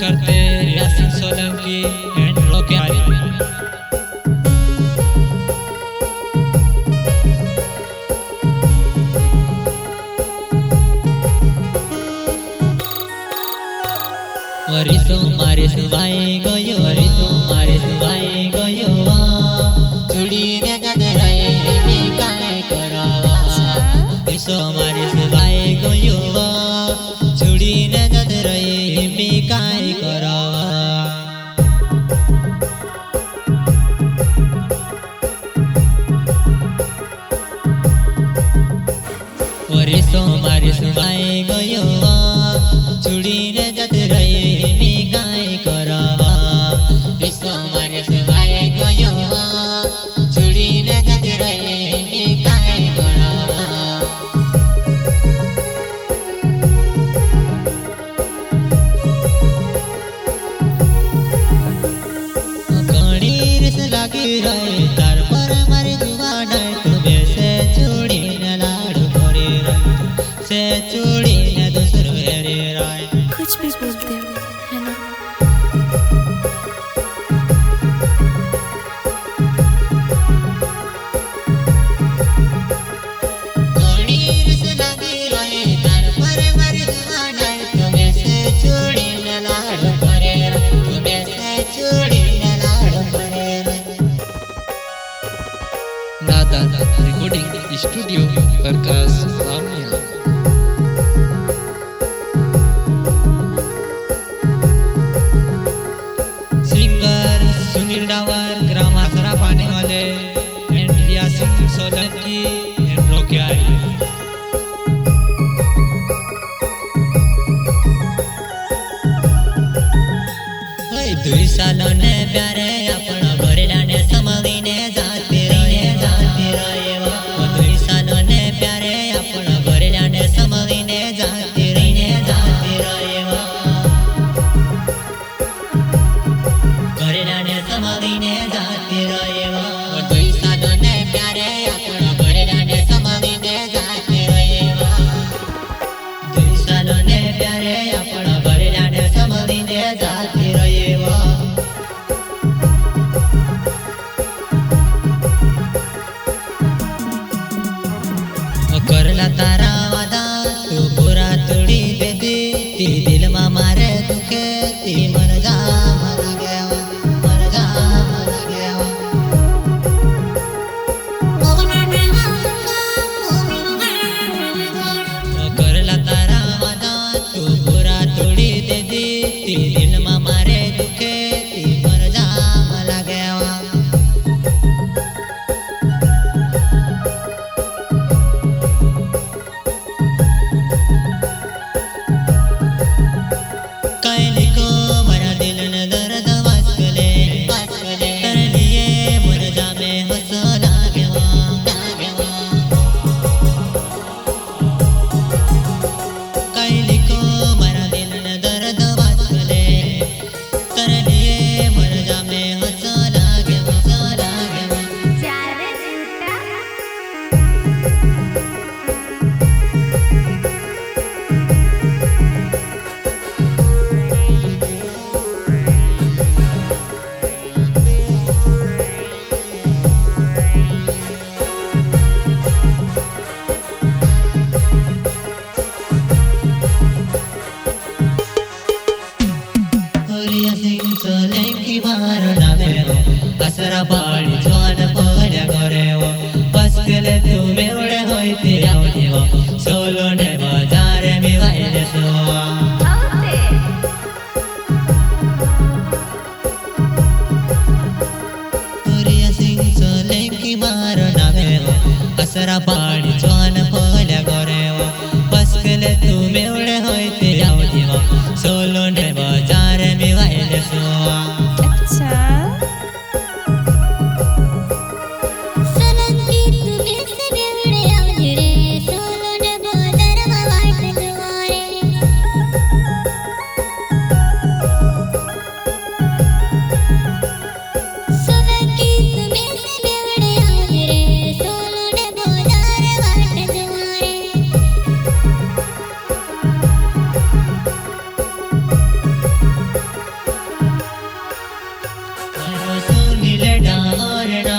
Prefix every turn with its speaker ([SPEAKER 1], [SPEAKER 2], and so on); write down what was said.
[SPEAKER 1] करते यासिन सोलंकी एंड रोकेयारी। वरिसो मारे सुवाई गयो, वरिसो मारे सुवाई गयो, चूड़ी ने गदराए मी काय करावा। वरिसो मारे सुवाई गयो, चूड़ी ने गदराए मी काय करावा। वरिसो मारे सुवाई गयो, चूड़ी ने गदराए मी काय करावा। वरिसो मारे सुवाई गयो, चूड़ी ने गदराए मी काय करावा। घणी रिस लागी रहे तार पर मारे जुवान तू बेसे चूड़ी न लाडू करे रहे से चूड़ी न दूसर वेरे राय।
[SPEAKER 2] कुछ भी बोलते हो है ना।
[SPEAKER 1] घणी रिस लागी रहे तार पर मारे जुवान तू बेसे चूड़ी न लाडू करे रहे तू बेसे चूड़ी न लाडू करे रहे। नादान रिकॉर्डिंग स्टूडियो प्रकाश रामिया। सिंगर सुनील डावर, ग्राम आसरा पाने वाले एंड यासिन सोलंकी एंड रोकेयारी। दुई सालों ने प्यारे अपना घरेलाने समझीने जाते रहे वो। दुई सालों ने प्यारे अपना घरेलाने समझीने जाते रहे वो। घरेलाने समझीने जाते रहे वो। दुई सालों ने प्यारे अपना घरेलाने समझीने जाते रहे वो। दुई सालों ने प्यारे अपना घरेलाने समझीने जाते रहे वो। करला तारा वादा तू पूरा तोड़ी दे दी, ती दिल में मारे दुखे ती मर जा मर गया, मर जा मर गया। करला तारा वादा तू पूरा तोड़ी दे दी, ती दिल में मारे दुखे ती मर जा मर गया। कैली को मरा दिल न दर्द वास्कले कर लिए मर जा में हंसो लागेवा। कैली को मरा दिल न दर्द वास्कले कर लिए मर जा में हंसो लागेवा, हंसो लागेवा। यासिन सोलंकी मारो नामे वो, असरा पाड़ी जवान पगल्या करे वो। बसकले तू मेवडे होईते आवडी वो, सोलो ने बाजारे मी वाईले सो। यासिन सोलंकी मारो नामे वो, असरा पाड़ी जवान पगल्या करे वो। बसकले तू मेवडे होईते आवडी वो, सोलो ने बाजारे मी वाईले सो।
[SPEAKER 2] अच्छा
[SPEAKER 3] सोलंकी तुम्हें से बेवड़े आवजड़े, सोलो ने बाजार में वाट दुआरे। सोलंकी तुम्हें से बेवड़े आवजड़े, सोलो ने बाजार
[SPEAKER 1] सुनील डामोरना